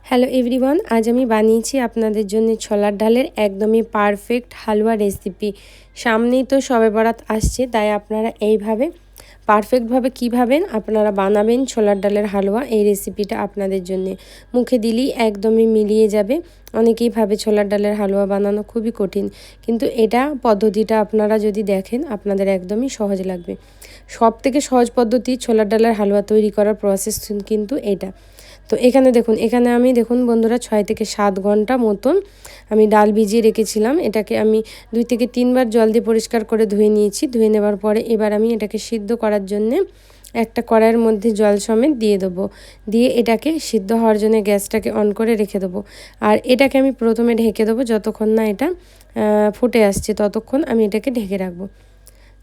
Hello everyone, আজ আমি বানিয়েছি আপনাদের জন্য ছোলার ডালের একদমই পারফেক্ট হালুয়া রেসিপি। সামনেই তো শবে বরাত আসছে, তাই আপনারা এইভাবে পারফেক্টভাবে কীভাবে আপনারা বানাবেন ছোলার ডালের হালুয়া, এই রেসিপিটা আপনাদের জন্য মুখে দিলেই একদমই মিলিয়ে যাবে। অনেকেই ভাবে ছোলার ডালের হালুয়া বানানো খুবই কঠিন, কিন্তু এটা পদ্ধতিটা আপনারা যদি দেখেন আপনাদের একদমই সহজ লাগবে। সব থেকে সহজ পদ্ধতি ছোলার ডালের হালুয়া তৈরি করার প্রসেস কিন্তু এটা। তো এখানে দেখুন, আমি দেখুন বন্ধুরা 6 থেকে 7 ঘন্টা মতন আমি ডাল ভিজিয়ে রেখেছিলাম। এটাকে আমি 2 থেকে 3 বার জল দিয়ে পরিষ্কার করে ধুয়ে নিয়েছি। ধুয়ে নেবার পরে এবার আমি এটাকে সিদ্ধ করার জন্যে একটা কড়াইয়ের মধ্যে জল সমেত দিয়ে দেবো। দিয়ে এটাকে সিদ্ধ হওয়ার জন্য গ্যাসটাকে অন করে রেখে দেবো। আর এটাকে আমি প্রথমে ঢেকে দেবো, যতক্ষণ না এটা ফুটে আসছে ততক্ষণ আমি এটাকে ঢেকে রাখবো।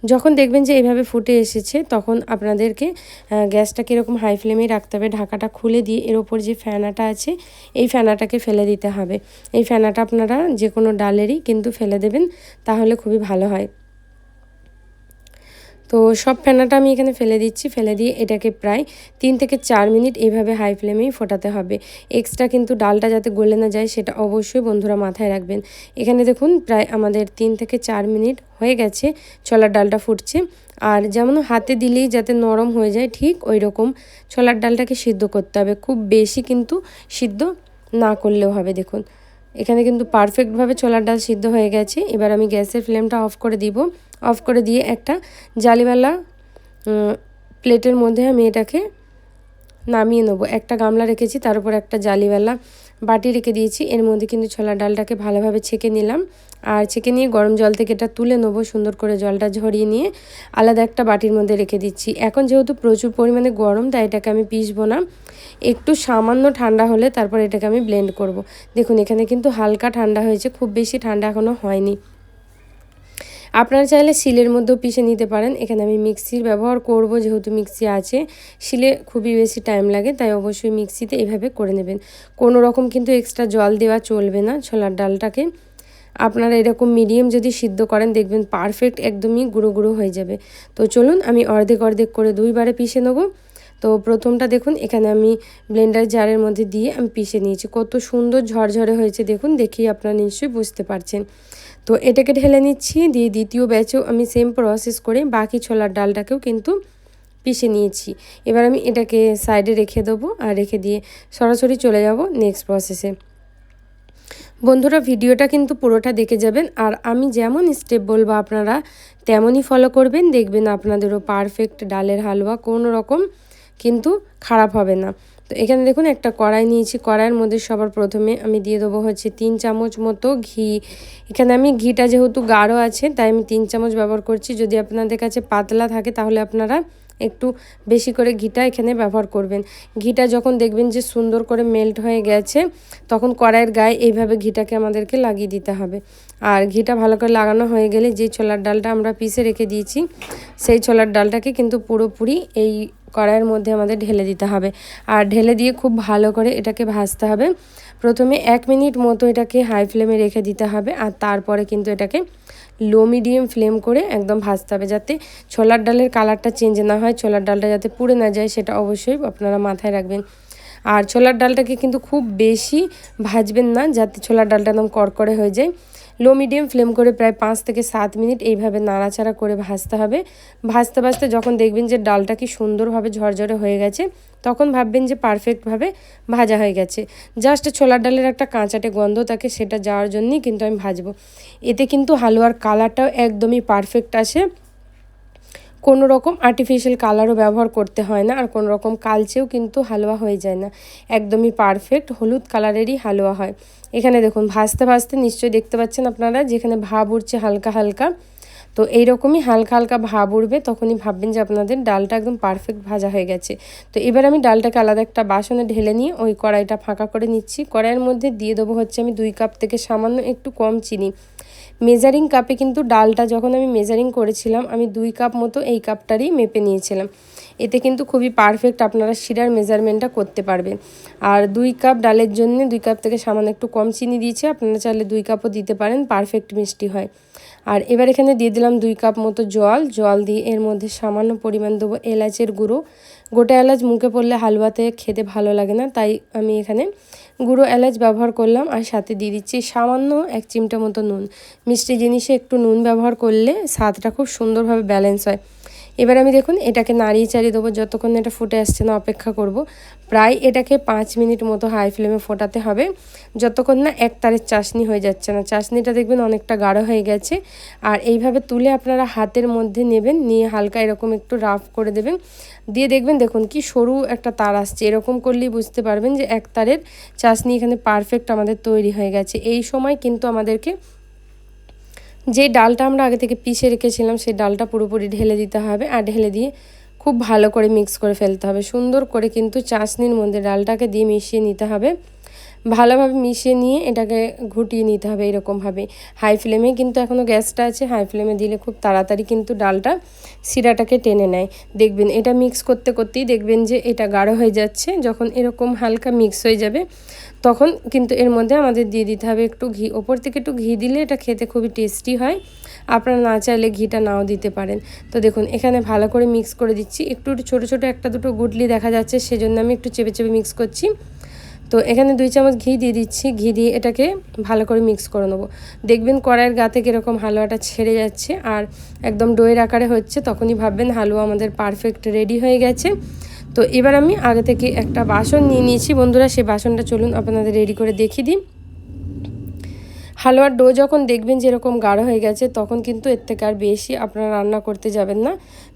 যখন দেখবেন যে এইভাবে ফুটে এসেছে তখন আপনাদেরকে গ্যাসটাকে এরকম হাই ফ্লেমে রাখতে হবে। ঢাকাটা খুলে দিয়ে এর ওপর যে ফেনাটা আছে এই ফেনাটাকে ফেলে দিতে হবে। এই ফেনাটা আপনারা যে কোনো ডালেরই কিন্তু ফেলে দেবেন, তাহলে খুবই ভালো হয়। তো সব ফেনাটা আমি এখানে ফেলে দিচ্ছি। ফেলে দিয়ে এটাকে প্রায় 3 থেকে 4 মিনিট এইভাবে হাই ফ্লেমেই ফোটাতে হবে। এক্সট্রা কিন্তু ডালটা যাতে গলে না যায় সেটা অবশ্যই বন্ধুরা মাথায় রাখবেন। এখানে দেখুন প্রায় আমাদের 3 থেকে 4 মিনিট হয়ে গেছে, ছোলার ডালটা ফুটছে। আর যেমন হাতে দিলেই যাতে নরম হয়ে যায়, ঠিক ওই রকম ছোলার ডালটাকে সিদ্ধ করতে হবে। খুব বেশি কিন্তু সিদ্ধ না করলেও হবে। দেখুন এখানে কিন্তু পারফেক্টভাবে ছোলার ডাল সিদ্ধ হয়ে গেছে। এবার আমি গ্যাসের ফ্লেমটা অফ করে দিব। অফ করে দিয়ে একটা জালিওয়ালা প্লেটের মধ্যে আমি এটাকে নামিয়ে নেবো। একটা গামলা রেখেছি, তার উপর একটা জালিওয়ালা বাটি রেখে দিয়েছি। এর মধ্যে কিন্তু ছোলার ডালটাকে ভালোভাবে ছেঁকে নিলাম। আর ছেঁকে নিয়ে গরম জল থেকে এটা তুলে নেবো। সুন্দর করে জলটা ঝরিয়ে নিয়ে আলাদা একটা বাটির মধ্যে রেখে দিচ্ছি। এখন যেহেতু প্রচুর পরিমাণে গরম, তাই এটাকে আমি পিষবো না। একটু সামান্য ঠান্ডা হলে তারপর এটাকে আমি ব্লেন্ড করব। দেখুন এখানে কিন্তু হালকা ঠান্ডা হয়েছে, খুব বেশি ঠান্ডা এখনও হয়নি। আপনারা চাইলে শিলের মধ্যেও পিষে নিতে পারেন। এখানে আমি মিক্সির ব্যবহার করব, যেহেতু মিক্সি আছে। শিলে খুবই বেশি টাইম লাগে, তাই অবশ্যই মিক্সিতে এইভাবে করে নেবেন। কোনো রকম কিন্তু এক্সট্রা জল দেওয়া চলবে না। ছোলার ডালটাকে আপনারা এরকম মিডিয়াম যদি সিদ্ধ করেন, দেখবেন পারফেক্ট একদমই গুঁড়ো গুঁড়ো হয়ে যাবে। তো চলুন আমি অর্ধেক অর্ধেক করে 2 বারে পিষে নেব। তো প্রথমটা দেখুন এখানে আমি ব্লেন্ডার জারের মধ্যে দিয়ে আমি পিষে নিয়েছি। কত সুন্দর ঝরঝরে হয়েছে দেখুন, দেখেই আপনারা নিশ্চয়ই বুঝতে পারছেন। তো এটাকে ঢেলে নিচ্ছি। দিয়ে দ্বিতীয় ব্যাচেও আমি সেম প্রসেস করে বাকি ছোলার ডালটাকেও কিন্তু পিষে নিয়েছি। এবার আমি এটাকে সাইডে রেখে দেবো, আর রেখে দিয়ে সরাসরি চলে যাব নেক্সট প্রসেসে। বন্ধুরা ভিডিওটা কিন্তু পুরোটা দেখে যাবেন, আর আমি যেমন স্টেপ বলবো আপনারা তেমনই ফলো করবেন। দেখবেন আপনাদেরও পারফেক্ট ডালের হালুয়া কোনো রকম কিন্তু খারাপ হবে না। তো এখানে দেখুন একটা কড়াই নিয়েছি। কড়াইয়ের মধ্যে সবার প্রথমে আমি দিয়ে দেবো হচ্ছে 3 চামচ মতো ঘি। এখানে আমি ঘিটা যেহেতু গাঢ় আছে তাই আমি 3 চামচ ব্যবহার করছি। যদি আপনাদের কাছে পাতলা থাকে তাহলে আপনারা একটু বেশি করে ঘিটা এখানে ব্যবহার করবেন। ঘিটা যখন দেখবেন যে সুন্দর করে মেল্ট হয়ে গেছে, তখন কড়াইয়ের গায়ে এইভাবে ঘিটাকে আমাদেরকে লাগিয়ে দিতে হবে। আর ঘিটা ভালো করে লাগানো হয়ে গেলে যে ছোলার ডালটা আমরা পিষে রেখে দিয়েছি, সেই ছোলার ডালটাকে কিন্তু পুরোপুরি এই কড়াইয়ের মধ্যে আমাদের ঢেলে দিতে হবে। আর ঢেলে দিয়ে খুব ভালো করে এটাকে ভাজতে হবে। প্রথমে 1 মিনিট মতো এটাকে হাই ফ্লেমে রেখে দিতে হবে, আর তারপরে কিন্তু এটাকে লো মিডিয়াম ফ্লেম করে একদম ভাজতে হবে, যাতে ছোলার ডালের কালারটা চেঞ্জ না হয়, ছোলার ডালটা যাতে পুড়ে না যায় সেটা অবশ্যই আপনারা মাথায় রাখবেন। আর ছোলার ডালটাকে কিন্তু খুব বেশি ভাজবেন না, যাতে ছোলার ডালটা একদম কড়কড়ে হয়ে যায়। লো মিডিয়াম ফ্লেম করে প্রায় 5 থেকে 7 মিনিট এইভাবে নাড়াচাড়া করে ভাজতে হবে। ভাজতে ভাজতে যখন দেখবেন যে ডালটা কি সুন্দরভাবে ঝরঝরে হয়ে গেছে, তখন ভাববেন যে পারফেক্টভাবে ভাজা হয়ে গেছে। জাস্ট ছোলার ডালের একটা কাঁচাটে গন্ধ থাকে, সেটা যাওয়ার জন্যই কিন্তু আমি ভাজবো। এতে কিন্তু হালুয়ার কালারটাও একদমই পারফেক্ট আসে। কোনো রকম আর্টিফিশিয়াল কালারও ব্যবহার করতে হয় না, আর কোনো রকম কালচেও কিন্তু হালুয়া হয়ে যায় না। একদমই পারফেক্ট হলুদ কালারেরই হালুয়া হয়। এখানে দেখুন ভাজতে ভাজতে নিশ্চয়ই দেখতে পাচ্ছেন আপনারা, যেখানে ভাব উঠছে হালকা হালকা। তো এইরকমই হালকা হালকা ভাব উঠবে, তখনই ভাববেন যে আপনাদের ডালটা একদম পারফেক্ট ভাজা হয়ে গেছে। তো এবার আমি ডালটাকে আলাদা একটা বাসনে ঢেলে নিয়ে ওই কড়াইটা ফাঁকা করে নিচ্ছি। কড়াইয়ের মধ্যে দিয়ে দেবো হচ্ছে আমি 2 কাপ থেকে সামান্য একটু কম চিনি। মেজারিং কাপে কিন্তু ডালটা যখন আমি মেজারিং করেছিলাম, আমি 2 কাপ মতো এই কাপটারই মেপে নিয়েছিলাম। এতে কিন্তু খুবই পারফেক্ট আপনারা শিরার মেজারমেন্টটা করতে পারবেন। আর 2 কাপ ডালের জন্য 2 কাপ থেকে সামান্য একটু কম চিনি দিয়েছি। আপনারা চাইলে 2 কাপও দিতে পারেন, পারফেক্ট মিষ্টি হয়। আর এবার এখানে দিয়ে দিলাম 2 কাপ মতো জল দিয়ে এর মধ্যে সামান্য পরিমাণ দেবো এলাচের গুঁড়ো। গোটা এলাচ মুখে পড়লে হালুয়াতে খেতে ভালো লাগে না, তাই আমি এখানে গুঁড়ো এলাচ ব্যবহার করলাম। আর সাথে দিয়ে দিচ্ছি সামান্য 1 চিমটা মতো নুন। মিষ্টি জিনিসে একটু নুন ব্যবহার করলে স্বাদটা খুব সুন্দরভাবে ব্যালেন্স হয়। এবার আমি দেখুন এটাকে নাড়িয়ে চাড়িয়ে দেবো, যতক্ষণ এটা ফুটে আসছে না অপেক্ষা করব। প্রায় এটাকে 5 মিনিট মতো হাই ফ্লেমে ফোটাতে হবে, যতক্ষণ না এক তারের চাশনি হয়ে যাচ্ছে না। চাশনিটা দেখবেন অনেকটা গাঢ় হয়ে গেছে। আর এইভাবে তুলে আপনারা হাতের মধ্যে নেবেন, নিয়ে হালকা এরকম একটু রাফ করে দেবেন, দিয়ে দেখবেন দেখুন কি সরু একটা তার আসছে। এরকম করলেই বুঝতে পারবেন যে এক তারের চাশনি এখানে পারফেক্ট আমাদের তৈরি হয়ে গেছে। এই সময় কিন্তু আমাদেরকে যে ডালটা আমরা আগে থেকে পিষে রেখেছিলাম সেই ডালটা পুরোপুরি ঢেলে দিতে হবে। আর ঢেলে দিয়ে খুব ভালো করে মিক্স করে ফেলতে হবে। সুন্দর করে কিন্তু চাশনির মধ্যে ডালটাকে দিয়ে মিশিয়ে নিতে হবে। ভালোভাবে মিশিয়ে নিয়ে এটাকে ঘুটিয়ে নিতে হবে এরকমভাবে। হাই ফ্লেমে কিন্তু এখনও গ্যাসটা আছে, হাই ফ্লেমে দিলে খুব তাড়াতাড়ি কিন্তু ডালটা শিরাটাকে টেনে নেয়। দেখবেন এটা মিক্স করতে করতেই দেখবেন যে এটা গাঢ় হয়ে যাচ্ছে। যখন এরকম হালকা মিক্স হয়ে যাবে তখন কিন্তু এর মধ্যে আমাদের দিয়ে দিতে হবে একটু ঘি। ওপর থেকে একটু ঘি দিলে এটা খেতে খুবই টেস্টি হয়। আপনারা না চাইলে ঘিটা নাও দিতে পারেন। তো দেখুন এখানে ভালো করে মিক্স করে দিচ্ছি। একটু ছোটো ছোটো একটা দুটো গুটলি দেখা যাচ্ছে, সেজন্য আমি একটু চেপে চেপে মিক্স করছি। তো এখানে 2 চামচ ঘি দিয়ে দিচ্ছি। ঘি দিয়ে এটাকে ভালো করে মিক্স করে নেবো। দেখবেন কড়াইয়ের গা থেকে এরকম হালুয়াটা ছেড়ে যাচ্ছে আর একদম ডোয়ের আকারে হচ্ছে, তখনই ভাববেন হালুয়া আমাদের পারফেক্ট রেডি হয়ে গেছে। তো এবার আমি আগে থেকে একটা বাসন নিয়ে নিয়েছি বন্ধুরা, সেই বাসনটা চলুন আপনাদের রেডি করে দেখিয়ে দিই। হালুয়ার ডো যখন দেখবেন যেরকম গাঢ় হয়ে গেছে তখন কিন্তু এর থেকে আর বেশি আপনারা রান্না করতে যাবেন না,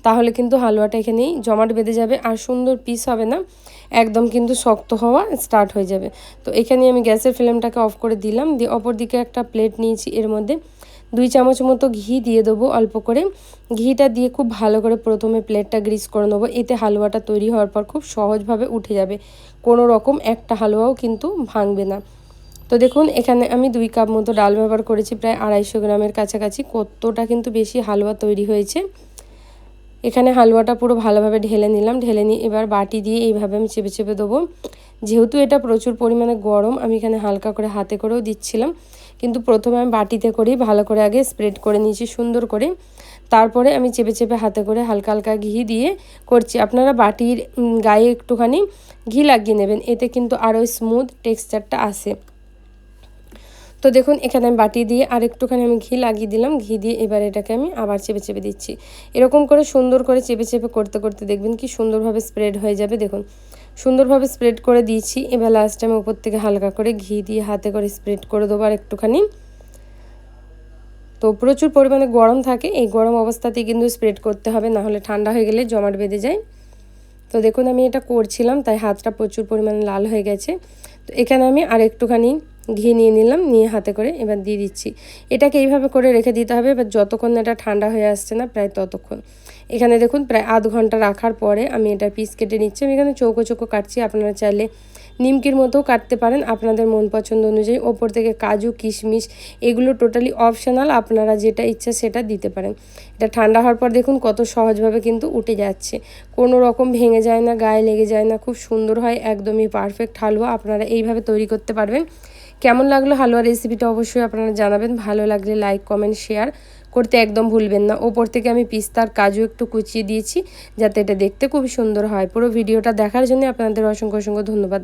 তাহলে কিন্তু হালুয়াটা এখানেই জমাট বেঁধে যাবে আর সুন্দর পিস হবে না, একদম কিন্তু শক্ত হওয়া স্টার্ট হয়ে যাবে। তো এখানে আমি গ্যাসের ফ্লেমটাকে অফ করে দিলাম, দিয়ে অপর দিকে একটা প্লেট নিয়েছি, এর মধ্যে 2 চামচ মতো ঘি দিয়ে দেবো অল্প করে। ঘিটা দিয়ে খুব ভালো করে প্রথমে প্লেটটা গ্রিস করে নেবো, এতে হালুয়াটা তৈরি হওয়ার পর খুব সহজভাবে উঠে যাবে, কোনো রকম একটা হালুয়াও কিন্তু ভাঙবে না। তো দেখুন এখানে আমি 2 কাপ মতো ডাল ব্যবহার করেছি, প্রায় 250 গ্রামের কাছাকাছি। কতটা কিন্তু বেশি হালুয়া তৈরি হয়েছে। এখানে হালুয়াটা পুরো ভালোভাবে ঢেলে নিলাম। ঢেলে নিয়ে এবার বাটি দিয়ে এইভাবে আমি চেপে চেপে দেবো। যেহেতু এটা প্রচুর পরিমাণে গরম, আমি এখানে হালকা করে হাতে করেও দিচ্ছিলাম, কিন্তু প্রথমে আমি বাটিতে করেই ভালো করে আগে স্প্রেড করে নিয়েছি সুন্দর করে। তারপরে আমি চেপে চেপে হাতে করে হালকা হালকা ঘি দিয়ে করছি। আপনারা বাটির গায়ে একটুখানি ঘি লাগিয়ে নেবেন, এতে কিন্তু আরও স্মুথ টেক্সচারটা আসে। তো দেখুন এখানে আমি বাটি দিয়ে আর একটুখানি আমি ঘি লাগিয়ে দিলাম। ঘি দিয়ে এবার এটাকে আমি আবার চেপে চেপে দিচ্ছি। এরকম করে সুন্দর করে চেপে চেপে করতে করতে দেখবেন কি সুন্দরভাবে স্প্রেড হয়ে যাবে। দেখুন সুন্দরভাবে স্প্রেড করে দিয়েছি। এবার লাস্টে আমি উপর থেকে হালকা করে ঘি দিয়ে হাতে করে স্প্রেড করে দেবো আর একটুখানি। তো প্রচুর পরিমাণে গরম থাকে, এই গরম অবস্থাতেই কিন্তু স্প্রেড করতে হবে, না হলে ঠান্ডা হয়ে গেলে জমাট বেঁধে যায়। তো দেখুন আমি এটা করছিলাম তাই হাতটা প্রচুর পরিমাণে লাল হয়ে গেছে। তো এখানে আমি আর একটুখানি ঘি নিয়ে নিলাম, নিয়ে হাতে করে এবার দিয়ে দিচ্ছি। এটাকে এইভাবে করে রেখে দিতে হবে, এবার যতক্ষণ না এটা ঠান্ডা হয়ে আসছে না প্রায় ততক্ষণ। এখানে দেখুন প্রায় আধ ঘন্টা রাখার পরে আমি এটার পিস কেটে নিচ্ছি। আমি এখানে চৌকো চৌকো কাটছি, আপনারা চাইলে নিমকির মতো কাটতে পারেন আপনাদের মন পছন্দ অনুযায়ী। ওপর থেকে কাজু কিশমিশ এগুলো টোটালি অপশনাল, আপনারা যেটা ইচ্ছা সেটা দিতে পারেন। এটা ঠান্ডা হওয়ার পর দেখুন কত সহজভাবে কিন্তু উঠে যাচ্ছে, কোনো রকম ভেঙে যায় না, গায়ে লেগে যায় না, খুব সুন্দর হয়, একদমই পারফেক্ট হালুয়া। আপনারা এইভাবে তৈরি করতে পারবেন। কেমন লাগলো হালুয়া রেসিপিটা অবশ্যই আপনারা জানাবেন। ভালো লাগলে লাইক কমেন্ট শেয়ার করতে একদম ভুলবেন না। ওপর থেকে আমি পিস্তার কাজু একটু কুচিয়ে দিয়েছি যাতে এটা দেখতে খুবই সুন্দর হয়। পুরো ভিডিওটা দেখার জন্য আপনাদের অসংখ্য অসংখ্য ধন্যবাদ।